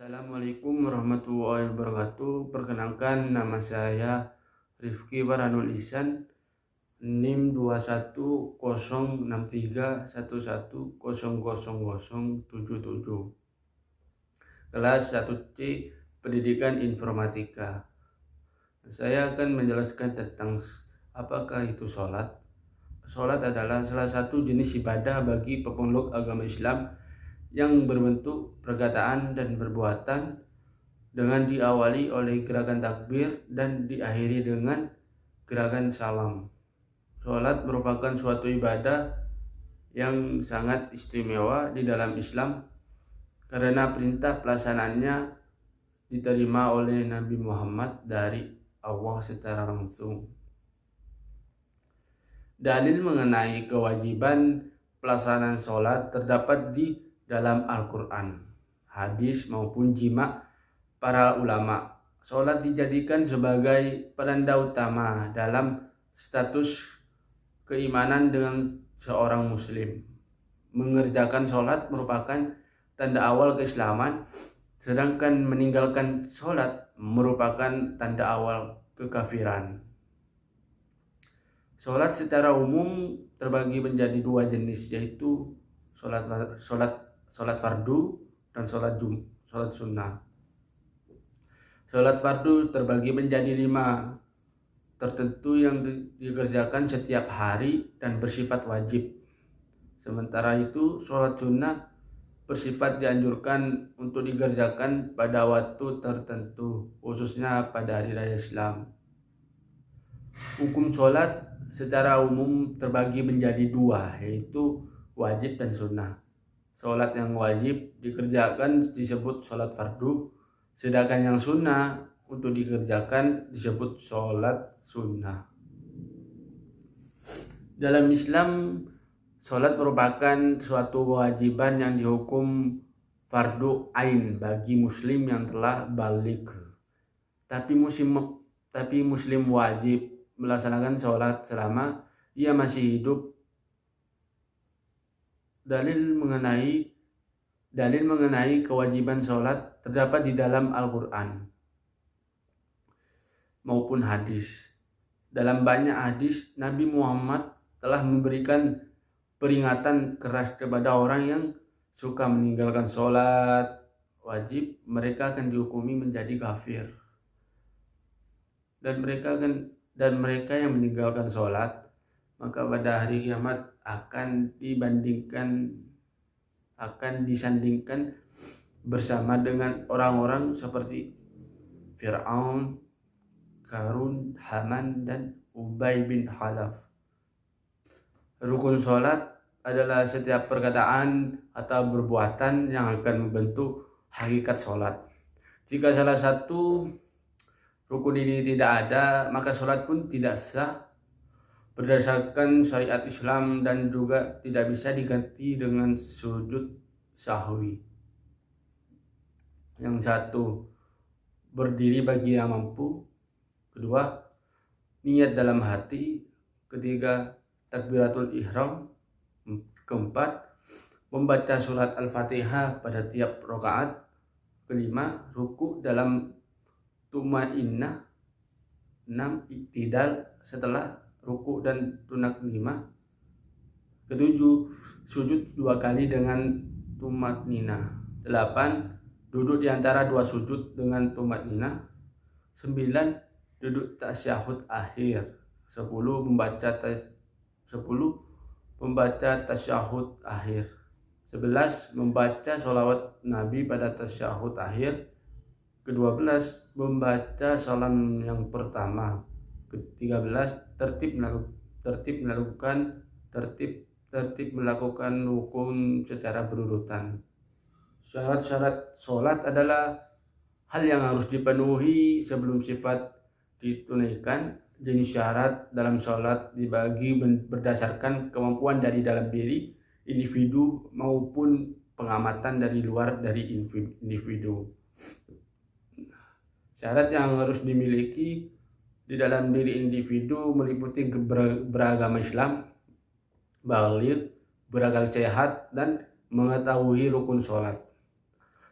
Assalamualaikum warahmatullahi wabarakatuh. Perkenalkan, nama saya Rifki Baranul Ihsan, NIM 2106311000077, kelas 1C Pendidikan Informatika. Saya akan menjelaskan tentang apakah itu sholat. Sholat adalah salah satu jenis ibadah bagi pemeluk agama Islam yang berbentuk perkataan dan perbuatan dengan diawali oleh gerakan takbir dan diakhiri dengan gerakan salam. Sholat merupakan suatu ibadah yang sangat istimewa di dalam Islam karena perintah pelaksanaannya diterima oleh Nabi Muhammad dari Allah secara langsung. Dalil mengenai kewajiban pelaksanaan sholat terdapat di dalam Al-Quran, hadis maupun jima' para ulama. Sholat dijadikan sebagai penanda utama dalam status keimanan dengan seorang muslim. Mengerjakan sholat merupakan tanda awal keislaman, sedangkan meninggalkan sholat merupakan tanda awal kekafiran. Sholat secara umum terbagi menjadi dua jenis, yaitu sholat fardu dan sholat sunnah. Sholat fardu terbagi menjadi 5 tertentu yang dikerjakan setiap hari dan bersifat wajib. Sementara itu sholat sunnah bersifat dianjurkan untuk dikerjakan pada waktu tertentu, khususnya pada hari raya Islam. Hukum sholat secara umum terbagi menjadi 2, yaitu wajib dan sunnah. Sholat yang wajib dikerjakan disebut sholat fardu, sedangkan yang sunnah untuk dikerjakan disebut sholat sunnah. Dalam Islam, sholat merupakan suatu kewajiban yang dihukum fardu ain bagi muslim yang telah baligh. Tapi muslim wajib melaksanakan sholat selama ia masih hidup. Dalil mengenai kewajiban sholat terdapat di dalam Al-Quran maupun hadis. Dalam banyak hadis, Nabi Muhammad telah memberikan peringatan keras kepada orang yang suka meninggalkan sholat wajib. Mereka akan dihukumi menjadi kafir. Dan mereka yang meninggalkan sholat, maka pada hari kiamat akan disandingkan bersama dengan orang-orang seperti Fir'aun, Qarun, Haman, dan Ubay bin Khalaf. Rukun sholat adalah setiap perkataan atau perbuatan yang akan membentuk hakikat sholat. Jika salah satu rukun ini tidak ada, maka sholat pun tidak sah berdasarkan syariat Islam dan juga tidak bisa diganti dengan sujud sahwi. Yang satu, berdiri bagi yang mampu. Kedua, niat dalam hati. Ketiga, takbiratul ihram. Keempat, membaca surat Al-Fatihah pada tiap rakaat. Kelima, ruku dalam tuma'innah. 6, iktidal setelah ruku dan tunak 5. Ketujuh, sujud 2 kali dengan tumatninah. 8, duduk di antara 2 sujud dengan tumatninah. 9, duduk tasyahud akhir. 10, membaca tasyahud akhir. 11, membaca sholawat Nabi pada tasyahud akhir. Ke-12, membaca salam yang pertama. Ke-13, tertib melakukan rukun secara berurutan. Syarat-syarat sholat adalah hal yang harus dipenuhi sebelum sifat ditunaikan. Jenis syarat dalam sholat dibagi berdasarkan kemampuan dari dalam diri individu maupun pengamatan dari luar dari individu. Syarat yang harus dimiliki di dalam diri individu meliputi beragama Islam, baligh, berakal sehat, dan mengetahui rukun sholat.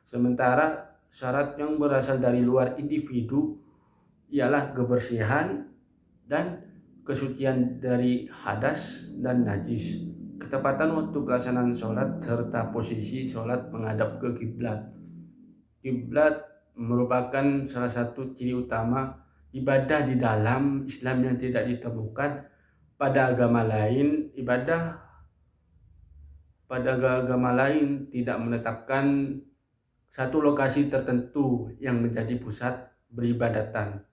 Sementara syarat yang berasal dari luar individu ialah kebersihan dan kesucian dari hadas dan najis, ketepatan waktu pelaksanaan sholat, serta posisi sholat menghadap ke kiblat. Kiblat merupakan salah satu ciri utama ibadah di dalam Islam yang tidak ditemukan pada agama lain. Ibadah pada agama lain tidak menetapkan satu lokasi tertentu yang menjadi pusat beribadatan.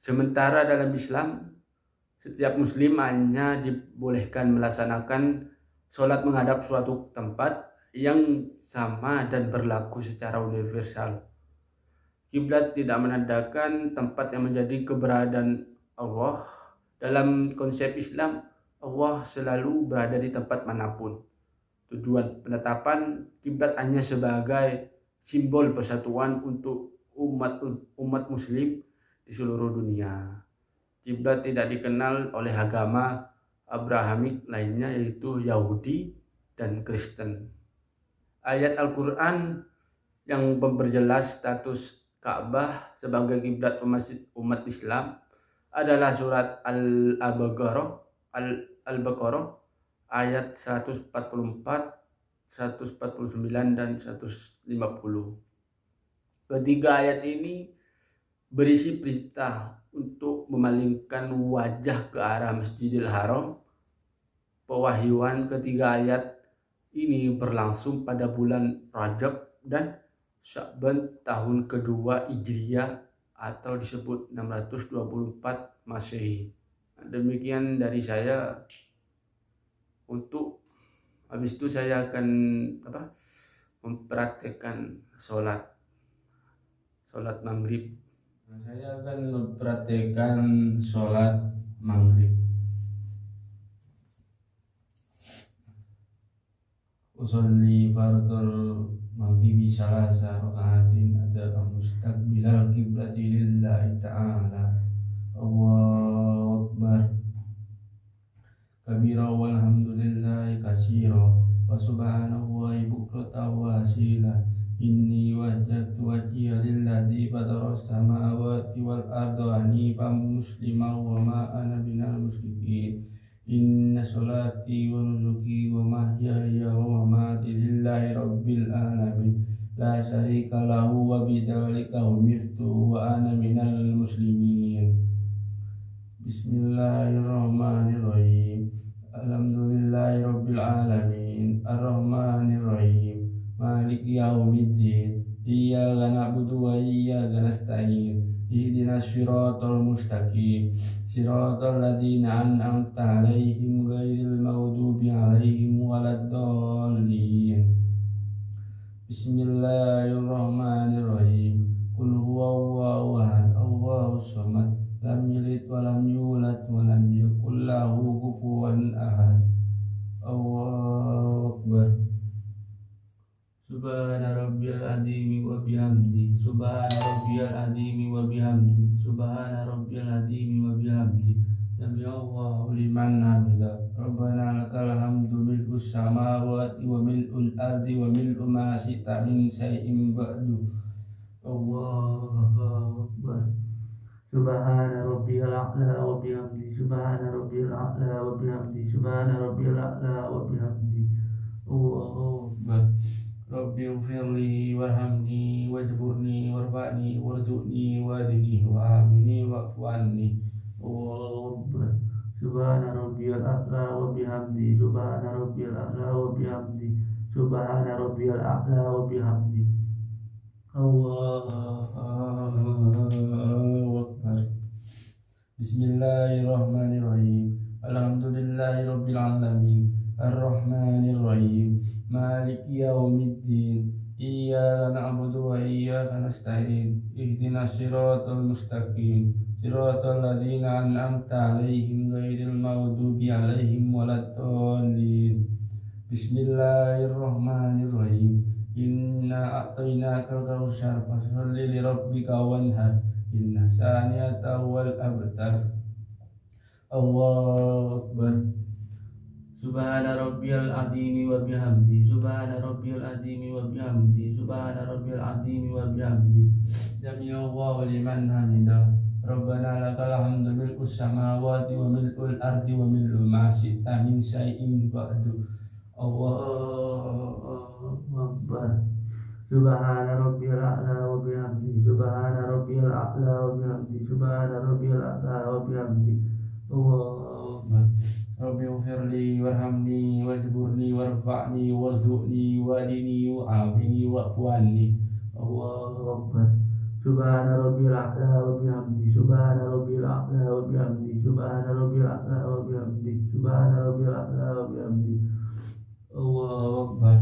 Sementara dalam Islam, setiap muslim hanya dibolehkan melaksanakan sholat menghadap suatu tempat yang sama dan berlaku secara universal. Kiblat tidak menandakan tempat yang menjadi keberadaan Allah. Dalam konsep Islam, Allah selalu berada di tempat manapun. Tujuan penetapan kiblat hanya sebagai simbol persatuan untuk umat muslim di seluruh dunia. Kiblat tidak dikenal oleh agama Abrahamik lainnya, yaitu Yahudi dan Kristen. Ayat Al-Quran yang memperjelas status Ka'bah sebagai kiblat umat Islam adalah surat Al-Baqarah ayat 144, 149 dan 150. Ketiga ayat ini berisi perintah untuk memalingkan wajah ke arah Masjidil Haram. Pewahyuan ketiga ayat ini berlangsung pada bulan Rajab dan Sya'ban tahun kedua Hijriah atau disebut 624 Masehi. Demikian dari saya. Untuk habis itu saya akan mempraktekkan sholat maghrib. Saya akan mempraktekkan sholat maghrib. Usolli fardul maghribi salasa rakaatin ada mustaqbilal qiblati lillahi ta'ala. Allahu akbar kabira walhamdulillahi katsira wa subhanallahi bukratan wa asila. Inni wajjahtu wajhiya lilladzi fataras samawati wal arda hanifan musliman wa ma ana minal musyrikin. Inna sholati wa nusuki wa mahyaya wa mamati lillahi rabbil alamin la syarika lahu wa bidzalika umirtu wa ana minal muslimin. Bismillahirrahmanirrahim. Alhamdulillahi rabbil alamin arrahmanir rahim maliki yaumiddin iyyaka na'budu wa iyyaka nasta'in ihdinas siratal mustaqim siratal ladzina an'amta 'alaihim ghairil maghdubi 'alaihim waladdallin. Bismillahirrahmanirrahim. Qul huwallahu ahad Allahus samad lam yalid wa lam yulad wa lam yakul lahu kufuwan ahad. Allahu akbar. Subhana rabbiyal azimi wa bihamdi. Subhana rabbiyal azimi wa bihamdi. Subhana rabbiyal azimi wa bihamdi. Sami Allahu liman hamidah. Rabbana lakal hamdu mil'us samawati wa mil'ul ardi wa mil'u ma syi'ta min syai'in ba'du. Allahu akbar. Subhana rabbiyal a'la wa bihamdi. Subhana rabbiyal a'la wa bihamdi. Subhana rabbiyal a'la wa bihamdi. Allahu akbar. Rabbi ighfirli warhamni wajburni warfa'ni warzuqni wahdini wa'afini wa'fu anni. Allahu akbar. Subhana rabbiyal a'la wa bihamdi. Subhana rabbiyal a'la wa bihamdi. Subhana rabbiyal a'la wa bihamdi. Allahu akbar. Bismillahirrahmanirrahim. Alhamdulillahi rabbil alamin arrahmanir rahim maliki yaumiddin iyyaka na'budu wa iyyaka nasta'in ihdinas siratal mustaqim siratal ladzina an'amta 'alaihim ghairil maghdubi 'alaihim waladdallin. Bismillahirrahmanirrahim. Inna a'tainakal kautsar fasholli lirabbika wanhar inna saniyata wal abtar. Allahu akbar. Subhana rabbiyal azimi wa bihamdi. Subhana rabbiyal azimi wa bihamdi. Subhana rabbiyal rabbil azim wa bihamdi. Sami Allahu liman hamidah. Rabbana lakal hamdu mil'us samawati wa mil'ul ardi wa mil'u ma syi'ta min syai'in ba'du. Allahu akbar. Subhana rabbil a'la wa bihamdi. Subhana rabbil a'la wa bihamdi. Subhana rabbil a'la wa bihamdi. Allahu akbar. Rabbi ufirli warhamni wajburni warfa'ni warzuqni wadini wa'afini wa'fu anni. Allahu akbar. Subhana rabbil a'la wa bihamdi. Subhana rabbil a'la wa bihamdi. Subhana rabbil a'la wa bihamdi. Subhana rabbil a'la wa bihamdi. Allahu akbar.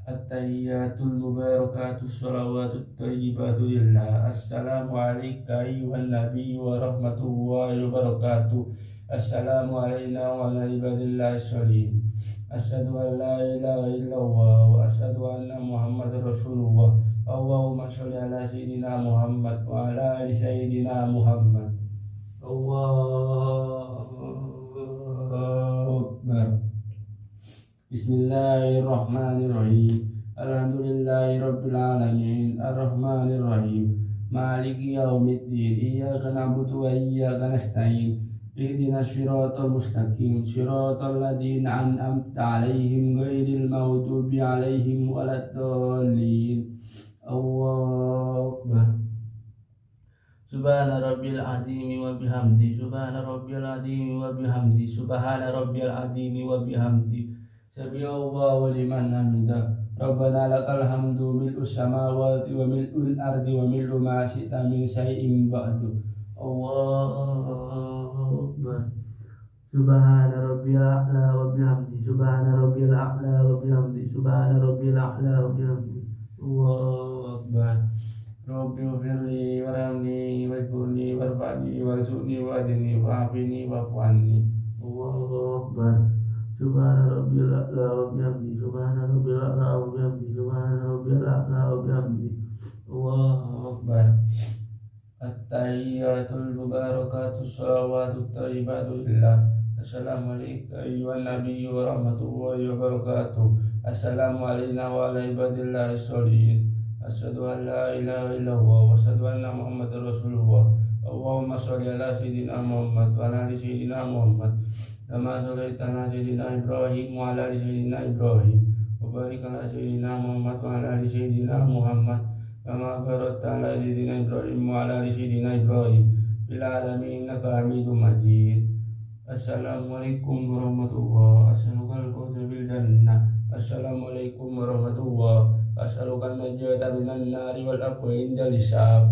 At-tahiyyatul mubarakatus shalawatut thayyibatu lillah. Assalamu alayka ayyuhan nabiy wa rahmatullahi wa barakatuh. Assalamu alayna wa ala ibadillahi sholihin. Asyhadu an la ilaha illallah wa asyhadu anna Muhammadar Rasulullah. Allahumma sholli ala sayyidina Muhammad wa ala ali sayyidina Muhammad. Allahu akbar. Bismillahirrahmanirrahim. Alhamdulillahi rabbil alamin. Arrahmanir rahim. Maliki yaumiddin. Iyyaka na'budu wa iyyaka nasta'in. Ihdinas siratal mustaqim. Siratal ladzina an'amta 'alaihim ghairil maghdubi 'alaihim waladdallin. Allahu akbar. Subhana rabbil azim wa bihamdi. Subhana rabbil azim wa bihamdi. Subhana rabbil azim wa bihamdi. Sami Allahu liman hamidah. Rabbana lakal hamdu mil'us samawati wa mil'ul ardi wa mil'u ma syi'ta min syai'in ba'du. Allahu akbar. Subhana rabbil a'la wa bihamdi. Subhana rabbil a'la wa bihamdi. Subhana rabbil a'la wa bihamdi. Allahu akbar. Rabbi ufirli warhamni wajburni warfa'ni warzuqni wadini wa'afini wa'fu anni. Allahu akbar. Subhana rabbil a'la wa bihamdi. Subhana rabbil a'la wa bihamdi. Subhana rabbil a'la wa bihamdi. Allahu akbar. At-tahiyyatul mubarakatus shalawatut thayyibatu lillah. Assalamu alayka ayyuhan nabiy wa rahmatullahi wa barakatuh. Assalamu alayna wa ala ibadillahi sholihin. Asyhadu an la ilaha illallah wa asyhadu anna Muhammadar Rasulullah. Allahumma sholli ala sayyidina Muhammad wa ala ali sayyidina Muhammad. Kama shallaita ala sayyidina Ibrahim wa ala ali sayyidina Ibrahim. Wa barik ala sayyidina Muhammad wa ala ali sayyidina Muhammad. Kama barakta ala sayyidina Ibrahim wa ala ali sayyidina Ibrahim fil alamin innaka Hamidum Majid. Assalamualaikum warahmatullahi wabarakatuh. Assalamualaikum warahmatullahi wabarakatuh. As'alukan najata minan nari wal afwa indal hisab.